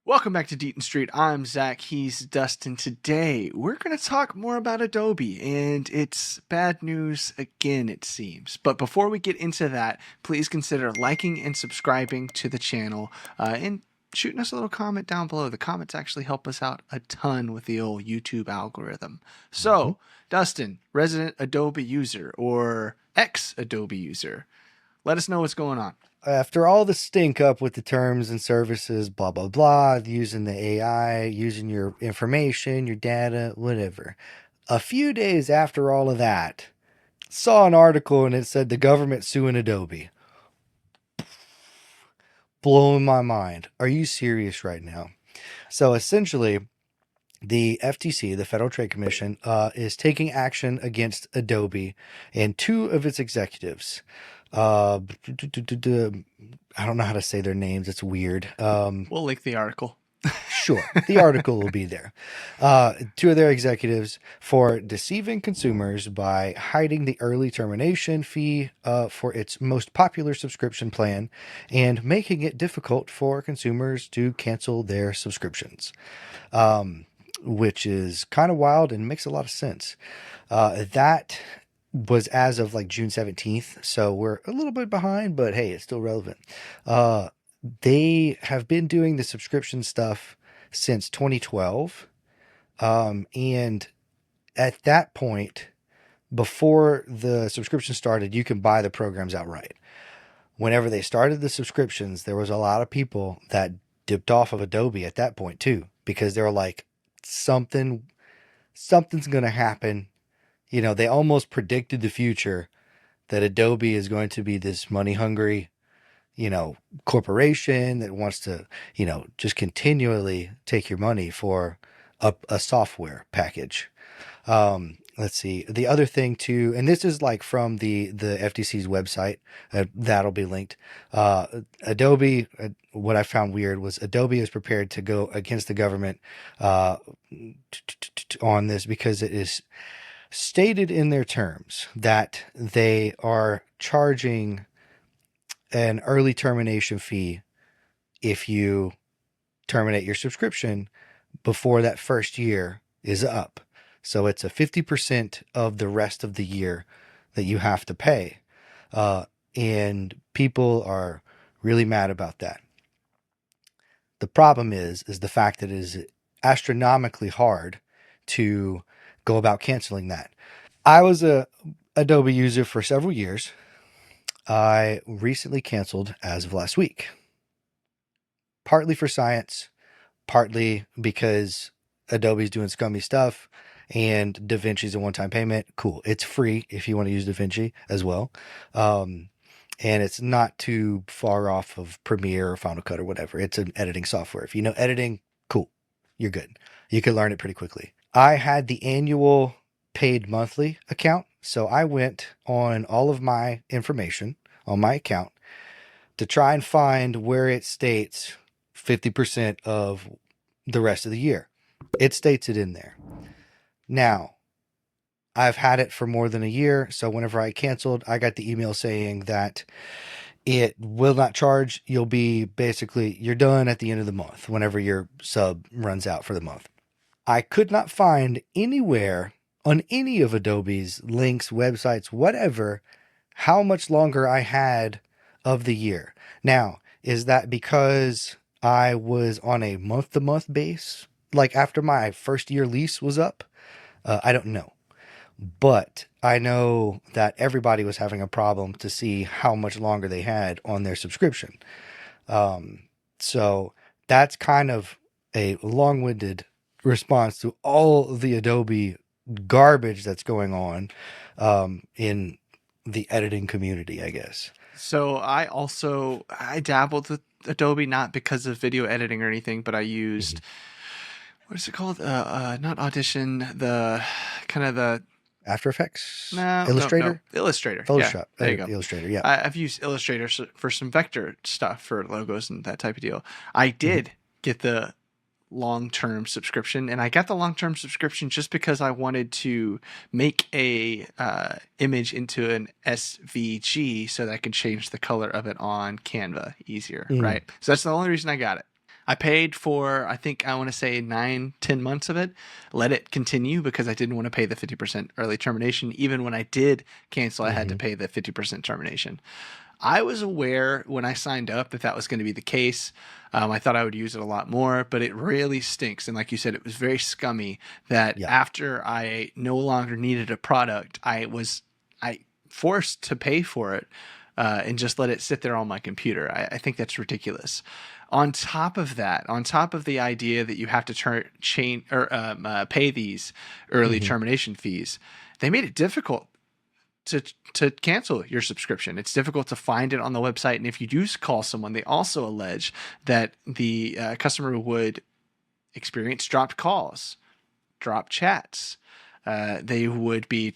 Welcome back to Deaton Street. I'm Zach. He's Dustin. Today, we're going to talk more about Adobe, and it's bad news again, it seems. But before we get into that, please consider liking and subscribing to the channel, and shooting us a little comment down below. The comments actually help us out a ton with the old YouTube algorithm. So, Dustin, resident Adobe user or ex-Adobe user, let us know what's going on. After all the stink up with the terms and services, blah, blah, blah, using the AI, using your information, your data, whatever. A few days after all of that, saw an article and it said the government suing Adobe. Blowing my mind. Are you serious right now? So essentially, the FTC, the Federal Trade Commission, is taking action against Adobe and two of its executives. I don't know how to say their names. It's weird. We'll link the article. Sure, the article will be there. Two of their executives for deceiving consumers by hiding the early termination fee for its most popular subscription plan and making it difficult for consumers to cancel their subscriptions, which is kind of wild and makes a lot of sense. That was as of like June 17th. So we're a little bit behind, but hey, it's still relevant. They have been doing the subscription stuff since 2012. And at that point, before the subscription started, you can buy the programs outright. Whenever they started the subscriptions, there was a lot of people that dipped off of Adobe at that point too, because they were like, something's going to happen. You know, they almost predicted the future that Adobe is going to be this money hungry, corporation that wants to, just continually take your money for a software package. Let's see. The other thing too, and this is like from the FTC's website, that'll be linked. Adobe, what I found weird was Adobe is prepared to go against the government on this because it is stated in their terms that they are charging an early termination fee if you terminate your subscription before that first year is up. So it's a 50% of the rest of the year that you have to pay. And people are really mad about that. The problem is the fact that it is astronomically hard to go about canceling that. I was a Adobe user for several years. I recently canceled as of last week. Partly for science, partly because Adobe's doing scummy stuff and DaVinci's a one-time payment. Cool. It's free if you want to use DaVinci as well. And it's not too far off of Premiere or Final Cut or whatever. It's an editing software. If you know editing, cool. You're good. You can learn it pretty quickly. I had the annual paid monthly account. So I went on all of my information on my account to try and find where it states 50% of the rest of the year. It states it in there. Now, I've had it for more than a year. So whenever I canceled, I got the email saying that it will not charge. You'll be basically, you're done at the end of the month whenever your sub runs out for the month. I could not find anywhere on any of Adobe's links, websites, whatever, how much longer I had of the year. Now, is that because I was on a month-to-month base, like after my first year lease was up? I don't know. But I know that everybody was having a problem to see how much longer they had on their subscription. So that's kind of a long-winded response to all the Adobe garbage that's going on in the editing community, I guess. So I dabbled with Adobe, not because of video editing or anything, but I used, what is it called? Not Audition, the kind of the After Effects? no, Illustrator? no. Illustrator. Photoshop. Yeah, there you go. Illustrator, yeah. I've used Illustrator for some vector stuff for logos and that type of deal. I did get the long-term subscription, and I got the long-term subscription just because I wanted to make a image into an SVG so that I could change the color of it on Canva easier, right? So that's the only reason I got it. I paid for, I think I want to say 9-10 months of it, let it continue because I didn't want to pay the 50% early termination. Even when I did cancel, I had to pay the 50% termination. I was aware when I signed up that was going to be the case. I thought I would use it a lot more, but it really stinks. And like you said, it was very scummy that Yeah. after I no longer needed a product, I forced to pay for it and just let it sit there on my computer. I think that's ridiculous. On top of that, on top of the idea that you have to pay these early termination fees, they made it difficult to cancel your subscription. It's difficult to find it on the website. And if you do call someone, they also allege that the customer would experience dropped calls, dropped chats. They would be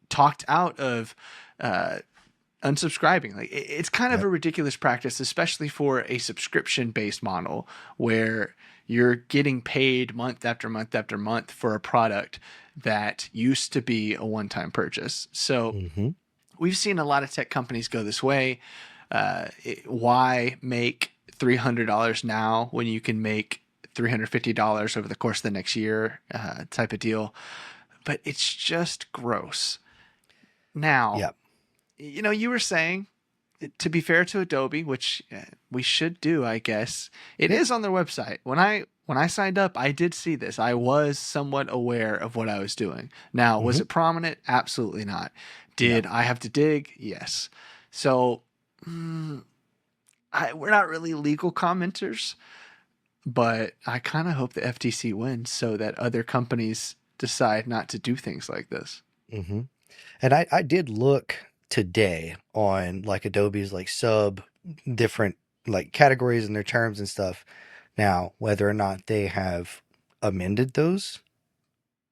talked out of unsubscribing. Like it's kind of a ridiculous practice, especially for a subscription-based model where you're getting paid month after month after month for a product that used to be a one-time purchase. So we've seen a lot of tech companies go this way. Why make $300 now when you can make $350 over the course of the next year type of deal? But it's just gross. Now, you were saying, to be fair to Adobe, which we should do, I guess, it is on their website. When I signed up, I did see this. I was somewhat aware of what I was doing. Now, was it prominent? Absolutely not. Did I have to dig? Yes. So we're not really legal commenters, but I kind of hope the FTC wins so that other companies decide not to do things like this. And I did look today on like Adobe's like different like categories and their terms and stuff. Now, whether or not they have amended those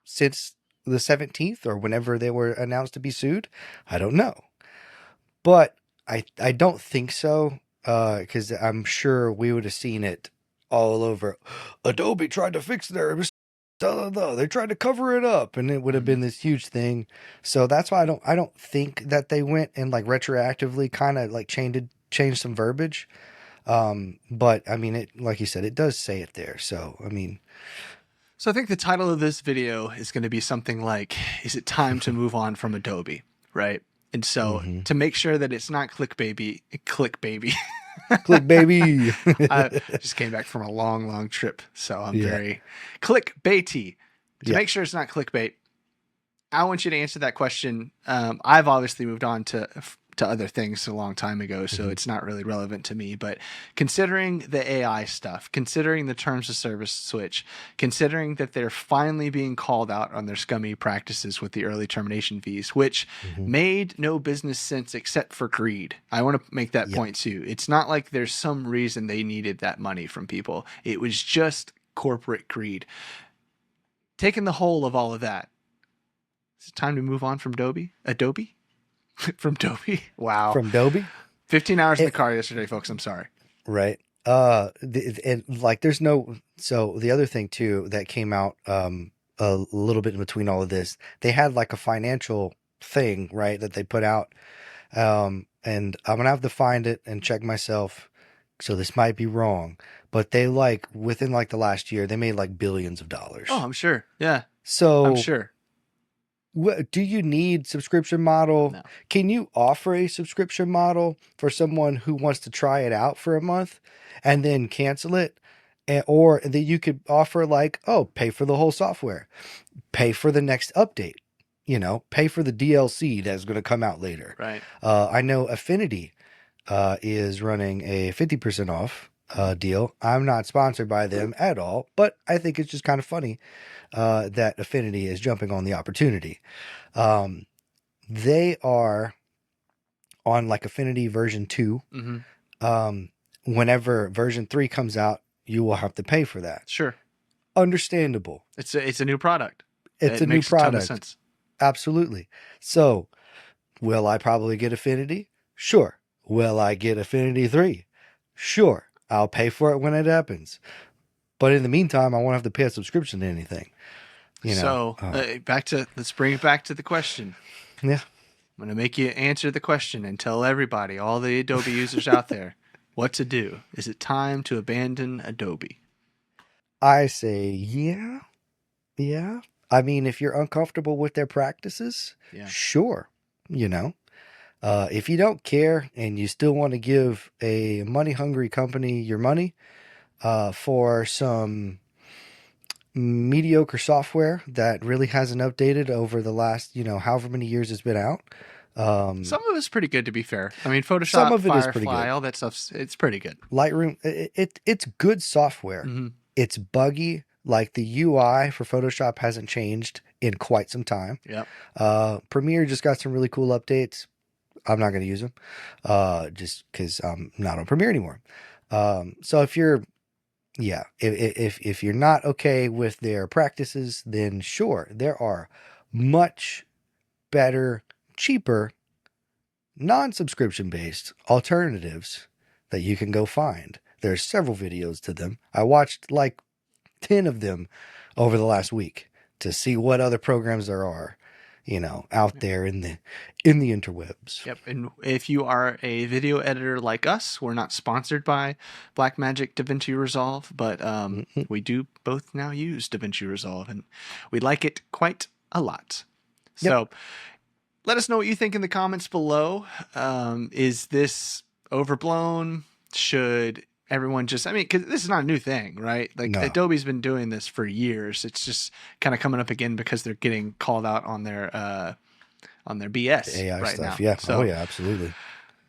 since the 17th or whenever they were announced to be sued, I don't know. But I don't think so, because I'm sure we would have seen it all over. Adobe tried to fix their they tried to cover it up, and it would have been this huge thing. So that's why I don't think that they went and like retroactively kind of like changed some verbiage. But I mean, it, like you said, it does say it there. So, I mean, so I think the title of this video is going to be something like, is it time to move on from Adobe? Right. And so to make sure that it's not click baby, click baby, I just came back from a long trip. So I'm very clickbaity. To make sure it's not clickbait, I want you to answer that question. I've obviously moved on to other things a long time ago, so it's not really relevant to me. But considering the AI stuff, considering the terms of service switch, considering that they're finally being called out on their scummy practices with the early termination fees, which made no business sense except for greed. I want to make that point too. It's not like there's some reason they needed that money from people. It was just corporate greed. Taking the whole of all of that, it's time to move on from Adobe? From Adobe? Wow. From Adobe? 15 hours in the car yesterday, folks. I'm sorry. Right. And like there's no, so the other thing too that came out a little bit in between all of this, they had like a financial thing, right, that they put out. And I'm gonna have to find it and check myself. So this might be wrong, but they like within like the last year, they made like billions of dollars. Oh, I'm sure. Yeah. So I'm sure. Do you need subscription model? No. Can you offer a subscription model for someone who wants to try it out for a month and then cancel it? Or that you could offer like, oh, pay for the whole software, pay for the next update, pay for the DLC that's going to come out later. Right. I know Affinity is running a 50% off deal. I'm not sponsored by them at all, but I think it's just kind of funny that Affinity is jumping on the opportunity. They are on like Affinity version 2. Whenever version 3 comes out, you will have to pay for that. Sure. Understandable. It's a new product. It's it a new makes product. A ton of sense. Absolutely. So will I probably get Affinity? Sure. Will I get Affinity 3? Sure. I'll pay for it when it happens. But in the meantime, I won't have to pay a subscription to anything. So let's bring it back to the question. Yeah. I'm going to make you answer the question and tell everybody, all the Adobe users out there, what to do. Is it time to abandon Adobe? I say, yeah. I mean, if you're uncomfortable with their practices, Yeah. sure. If you don't care and you still want to give a money-hungry company your money for some mediocre software that really hasn't updated over the last, however many years it's been out. Some of it's pretty good, to be fair. I mean, Some Photoshop, of it is pretty Firefly, good. all that stuff's it's pretty good. Lightroom, it's good software. Mm-hmm. It's buggy. Like the UI for Photoshop hasn't changed in quite some time. Yep. Premiere just got some really cool updates. I'm not going to use them just because I'm not on Premiere anymore. So if you're not okay with their practices, then sure, there are much better, cheaper, non-subscription based alternatives that you can go find. There's several videos to them. I watched like 10 of them over the last week to see what other programs there are, out there in the interwebs. Yep. And if you are a video editor like us, we're not sponsored by Blackmagic DaVinci Resolve, but we do both now use DaVinci Resolve, and we like it quite a lot. So let us know what you think in the comments below. Is this overblown? Should everyone just, because this is not a new thing, right? Like No. Adobe's been doing this for years. It's just kind of coming up again because they're getting called out on their BS AI right stuff. now. Yeah. So, Absolutely.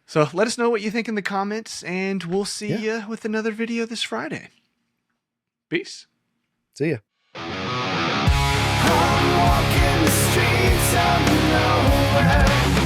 So let us know what you think in the comments, and we'll see you with another video this Friday. Peace. See ya. I'm walking the streets of nowhere.